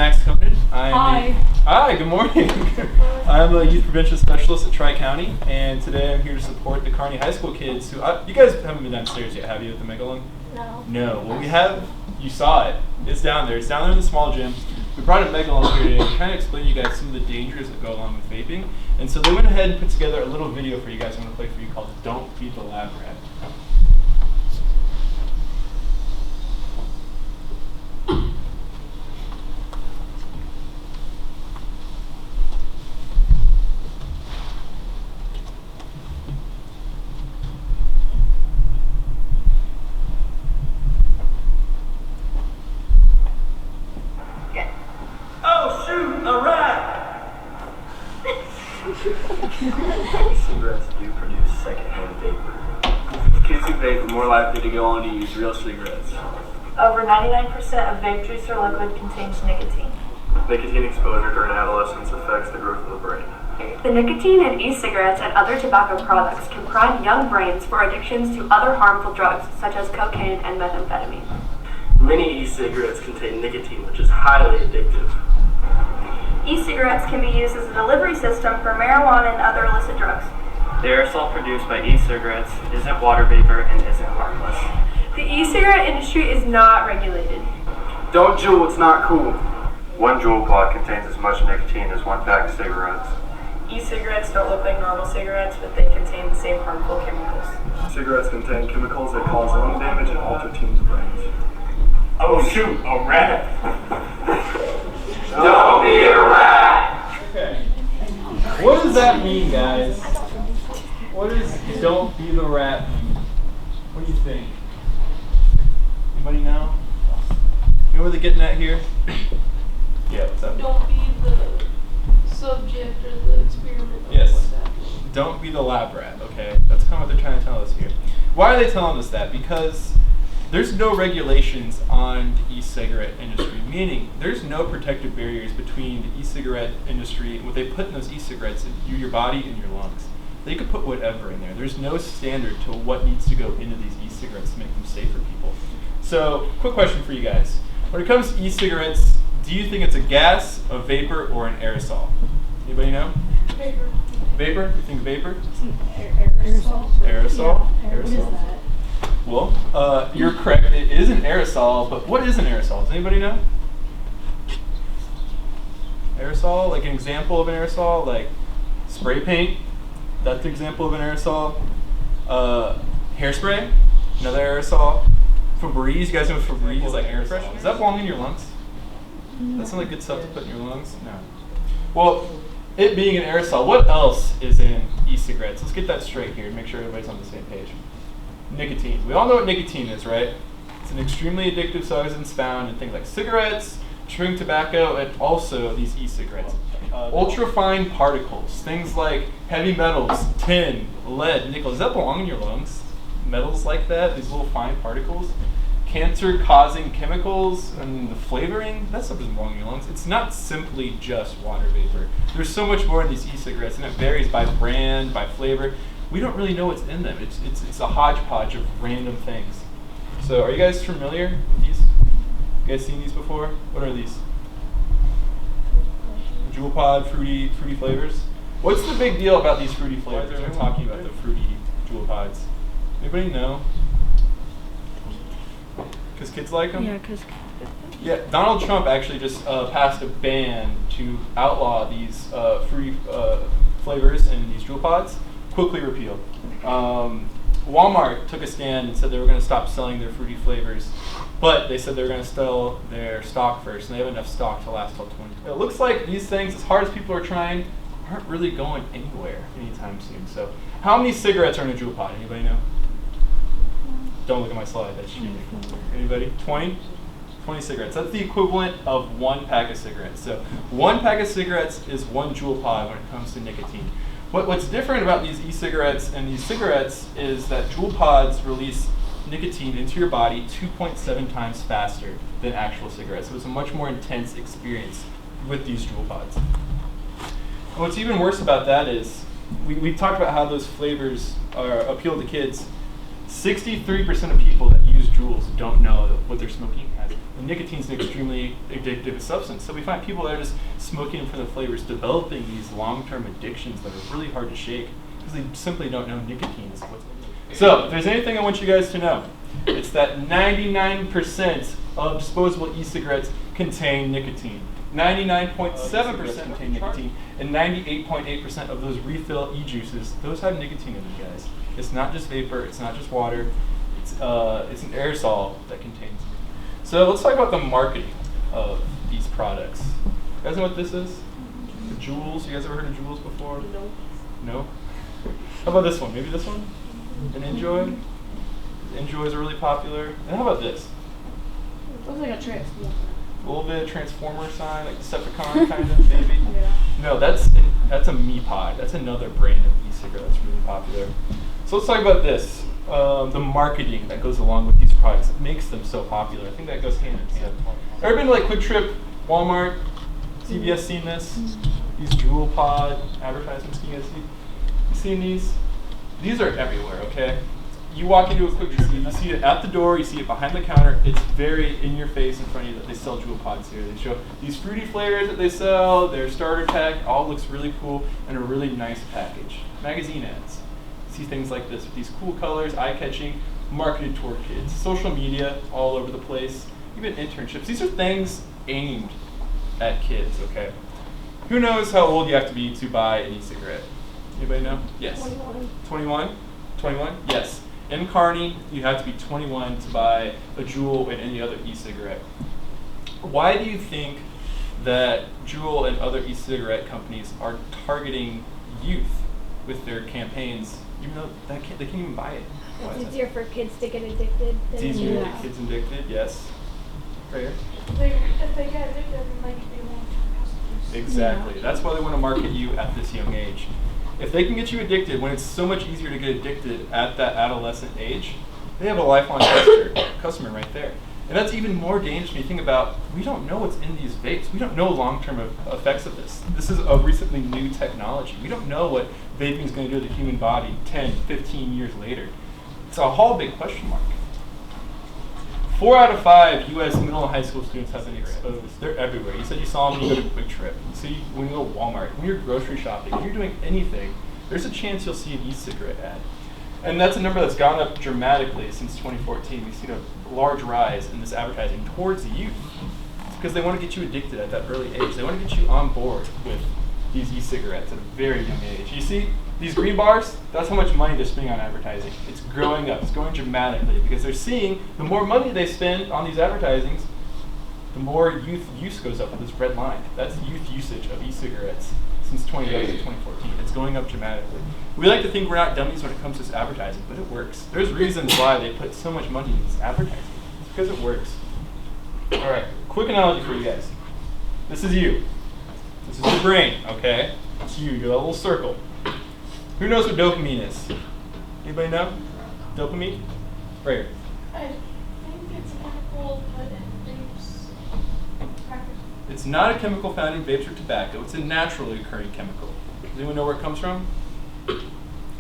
snacks coming. Hi. Hi, good morning. I'm a youth prevention specialist at Tri-County, and today I'm here to support the Kearney High School kids who, you guys haven't been downstairs yet, have you, at the Megalon? No. No. Well, we have, you saw it. It's down there. It's down there in the small gym. We brought a Megalon here today to kind of explain to you guys some of the dangers that go along with vaping. And so they went ahead and put together a little video for you guys I'm going to play for you called Don't Be the Lab Rat. Oh shoot, a rat! Cigarettes do produce secondhand vapor. Kids who vape are more likely to go on to use real cigarettes. Over 99% of vape juice or liquid contains nicotine. Nicotine exposure during adolescence affects the growth of the brain. The nicotine in e-cigarettes and other tobacco products can prime young brains for addictions to other harmful drugs such as cocaine and methamphetamine. Many e-cigarettes contain nicotine, which is highly addictive. E-cigarettes can be used as a delivery system for marijuana and other illicit drugs. The aerosol produced by e-cigarettes isn't water vapor and isn't harmless. The e-cigarette industry is not regulated. Don't Juul, it's not cool. One Juul pod contains as much nicotine as one pack of cigarettes. E-cigarettes don't look like normal cigarettes, but they contain the same harmful chemicals. Cigarettes contain chemicals that cause lung damage and alter teens' brains. Oh shoot, a rat! Don't be a rat! Okay. What does that mean, guys? What does "don't be the rat" mean? What do you think? Anybody know? You know what they're getting at here? Yeah, what's up? Don't be the subject or the experiment. Yes. What's that? Don't be the lab rat, okay? That's kind of what they're trying to tell us here. Why are they telling us that? Because there's no regulations on the e-cigarette industry, meaning there's no protective barriers between the e-cigarette industry and what they put in those e-cigarettes in your body and your lungs. They could put whatever in there. There's no standard to what needs to go into these e-cigarettes to make them safe for people. So, quick question for you guys. When it comes to e-cigarettes, do you think it's a gas, a vapor, or an aerosol? Anybody know? Paper. Vapor? You think vapor? Aerosol. Aerosol? Yeah. Aerosol? What is that? Well, you're correct. It is an aerosol, but what is an aerosol? Does anybody know? Aerosol, like an example of an aerosol, like spray paint. That's an example of an aerosol. Hairspray, another aerosol. Febreze, you guys know Febreze is like air freshener. Does that belong in your lungs? That sounds like good stuff to put in your lungs? No. Well, it being an aerosol, what else is in e-cigarettes? Let's get that straight here and make sure everybody's on the same page. Nicotine. We all know what nicotine is, right? It's an extremely addictive substance found in things like cigarettes, chewing tobacco, and also these e-cigarettes. Ultrafine particles, things like heavy metals, tin, lead, nickel. Does that belong in your lungs? Metals like that, these little fine particles? Cancer-causing chemicals and the flavoring, that stuff doesn't belong in your lungs. It's not simply just water vapor. There's so much more in these e-cigarettes, and it varies by brand, by flavor. We don't really know what's in them. It's a hodgepodge of random things. So are you guys familiar with these? You guys seen these before? What are these? Juul pod, fruity flavors. What's the big deal about these fruity flavors? We're talking about the fruity Juul pods. Anybody know? Because kids like them? Yeah, because. Yeah, Donald Trump actually just passed a ban to outlaw these fruity flavors in these Juul pods. Quickly repealed. Walmart took a stand and said they were going to stop selling their fruity flavors, but they said they were going to sell their stock first, and they have enough stock to last till 2020. It looks like these things, as hard as people are trying, aren't really going anywhere anytime soon. So, how many cigarettes are in a Juul pod? Anybody know? Don't look at my slide. That's cheating. Anybody? 20? 20 cigarettes. That's the equivalent of one pack of cigarettes. So, one pack of cigarettes is one Juul pod when it comes to nicotine. What's different about these e-cigarettes and these cigarettes is that Juul pods release nicotine into your body 2.7 times faster than actual cigarettes. So it's a much more intense experience with these Juul pods. And what's even worse about that is, we talked about how those flavors appeal to kids. 63% of people that use Juuls don't know what they're smoking has And nicotine is an extremely addictive substance. So we find people that are just smoking for the flavors, developing these long-term addictions that are really hard to shake because they simply don't know nicotine is what's in it. So if there's anything I want you guys to know, it's that 99% of disposable e-cigarettes contain nicotine. 99.7% contain nicotine, and 98.8% of those refill e-juices, those have nicotine in them, guys. It's not just vapor, it's not just water, it's an aerosol that contains it. So let's talk about the marketing of these products. You guys know what this is? The Juuls. You guys ever heard of Juuls before? No. No? How about this one? Maybe this one? An Enjoy? Enjoys are really popular. And how about this? Looks like a transformer. A little bit of Transformer sign, like Decepticon kind of, maybe? Yeah. No, that's a MePod. That's another brand of e-cigarette that's really popular. So let's talk about this. The marketing that goes along with these products that makes them so popular. I think that goes hand in hand. Ever been to like Quick Trip, Walmart, CVS seen this? These Juul Pod advertisements, can you guys see? You seen these? These are everywhere, okay? You walk into a Quick Trip, you see it at the door, you see it behind the counter. It's very in your face in front of you that they sell Juul Pods here. They show these fruity flavors that they sell, their starter pack, all looks really cool, and a really nice package. Magazine ads. See things like this with these cool colors, eye-catching, marketed toward kids. Social media all over the place, even internships. These are things aimed at kids, okay? Who knows how old you have to be to buy an e-cigarette? Anybody know? Yes. 21. 21? 21? Yes. In Kearney, you have to be 21 to buy a Juul and any other e-cigarette. Why do you think that Juul and other e-cigarette companies are targeting youth with their campaigns, even though they can't even buy it? Why is It's that? easier for kids to get addicted. It's than easier to you. get kids addicted, yes. Prayer? If they get addicted, then they could be long-term customers. Exactly. That's why they want to market you at this young age. If they can get you addicted when it's so much easier to get addicted at that adolescent age, they have a lifelong customer right there. And that's even more dangerous when you think about, we don't know what's in these vapes. We don't know long-term effects of this. This is a recently new technology. We don't know what vaping is going to do to the human body 10, 15 years later. It's a whole big question mark. 4 out of 5 U.S. middle and high school students have been exposed. They're everywhere. You said you saw them when you go to Quick Trip. You see when you go to Walmart. When you're grocery shopping, when you're doing anything, there's a chance you'll see an e-cigarette ad. And that's a number that's gone up dramatically since 2014. We've seen a large rise in this advertising towards the youth. It's because they want to get you addicted at that early age. They want to get you on board with these e-cigarettes at a very young age. You see these green bars? That's how much money they're spending on advertising. It's growing up. It's growing dramatically because they're seeing the more money they spend on these advertisings, the more youth use goes up with this red line. That's youth usage of e-cigarettes since 2011 to 2014. It's going up dramatically. We like to think we're not dummies when it comes to this advertising, but it works. There's reasons why they put so much money into this advertising. It's because it works. All right, quick analogy for you guys. This is you. This is your brain, okay? It's you. You're a little circle. Who knows what dopamine is? Anybody know? Dopamine? Right. I think it's a chemical put in vapes. Crackers. It's not a chemical found in vapes or tobacco. It's a naturally occurring chemical. Does anyone know where it comes from? It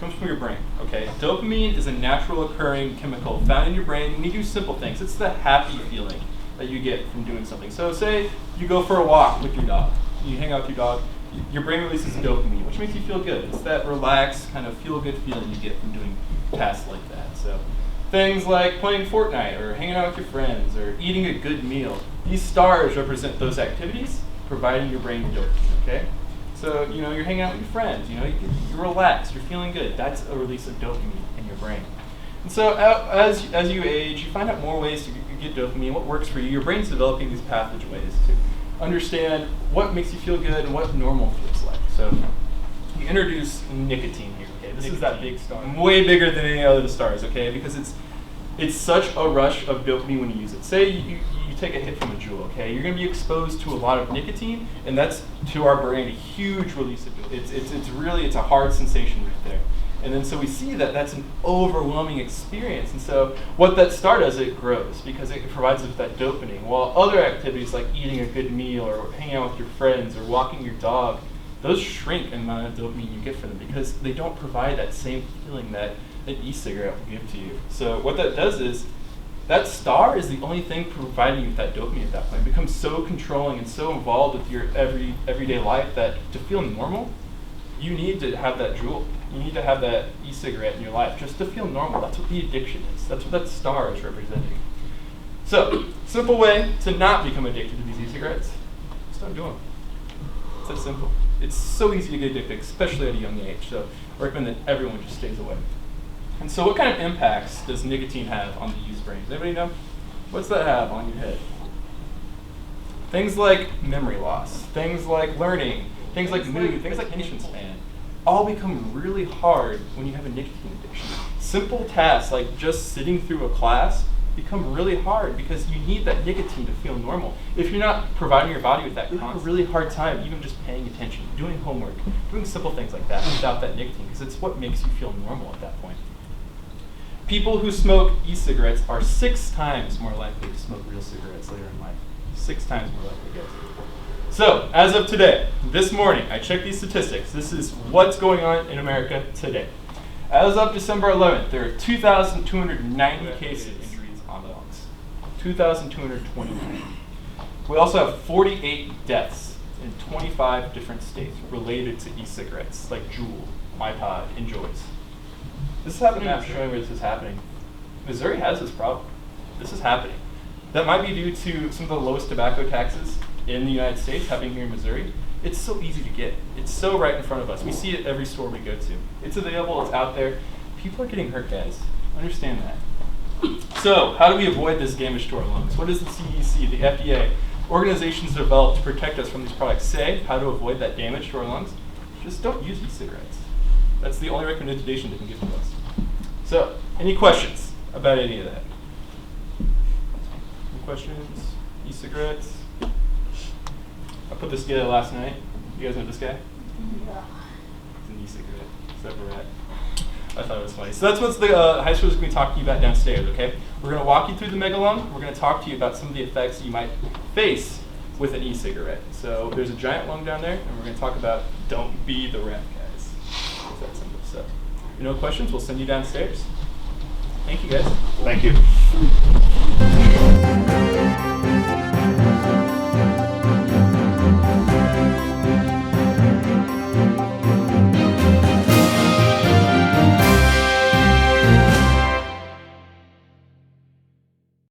comes from your brain, okay? Dopamine is a natural occurring chemical found in your brain when you do simple things. It's the happy feeling that you get from doing something. So say you go for a walk with your dog. You hang out with your dog. Your brain releases dopamine, which makes you feel good. It's that relaxed, kind of feel-good feeling you get from doing tasks like that. So things like playing Fortnite or hanging out with your friends or eating a good meal. These stars represent those activities, providing your brain dopamine, okay? So, you know, you're hanging out with your friends, you know, you're relaxed, you're feeling good. That's a release of dopamine in your brain. And so as you age, you find out more ways to get dopamine, what works for you. Your brain's developing these pathways to understand what makes you feel good and what normal feels like. So you introduce nicotine here, okay? This is that big star. Way bigger than any other stars, okay? Because it's such a rush of dopamine when you use it. Say you take a hit from a Juul, okay? You're gonna be exposed to a lot of nicotine, and that's, to our brain, a huge release of dopamine. It's a hard sensation right there. And then so we see that that's an overwhelming experience. And so what that star does, it grows because it provides us with that dopamine. While other activities like eating a good meal or hanging out with your friends or walking your dog, those shrink in the amount of dopamine you get from them because they don't provide that same feeling that an e-cigarette will give to you. So what that does is that star is the only thing providing you with that dopamine at that point. It becomes so controlling and so involved with your everyday life that to feel normal, you need to have that Juul. You need to have that e-cigarette in your life just to feel normal. That's what the addiction is. That's what that star is representing. So, simple way to not become addicted to these e-cigarettes, just don't do them. It's that simple. It's so easy to get addicted, especially at a young age. So I recommend that everyone just stays away. And so what kind of impacts does nicotine have on the youth's brain? Does anybody know? What's that have on your head? Things like memory loss, things like learning, things like mood, things like attention span, all become really hard when you have a nicotine addiction. Simple tasks like just sitting through a class become really hard because you need that nicotine to feel normal. If you're not providing your body with that, you have a really hard time even just paying attention, doing homework, doing simple things like that without that nicotine, because it's what makes you feel normal at that point. People who smoke e-cigarettes are 6 times more likely to smoke real cigarettes later in life. 6 times more likely, guys. So, as of today, this morning, I checked these statistics. This is what's going on in America today. As of December 11th, there are 2,290 cases on the lungs. 2,229. We also have 48 deaths in 25 different states related to e-cigarettes, like Juul, MyPod, Enjoys. This is happening. I'm showing where this is happening. Missouri has this problem. This is happening. That might be due to some of the lowest tobacco taxes in the United States happening here in Missouri. It's so easy to get. It's so right in front of us. We see it every store we go to. It's available, it's out there. People are getting hurt, guys. Understand that. So, how do we avoid this damage to our lungs? What does the CDC, the FDA, organizations developed to protect us from these products say how to avoid that damage to our lungs? Just don't use e-cigarettes. That's the only recommendation they can give to us. So, any questions about any of that? Any questions? E-cigarettes? I put this together last night. You guys know this guy? Yeah. It's an e-cigarette. It's never rat. I thought it was funny. So that's what the high school is going to be talking to you about downstairs, okay? We're going to walk you through the megalung. We're going to talk to you about some of the effects you might face with an e-cigarette. So there's a giant lung down there, and we're going to talk about don't be the rat, guys. It's that simple. So if you have no questions, we'll send you downstairs. Thank you, guys. Thank you.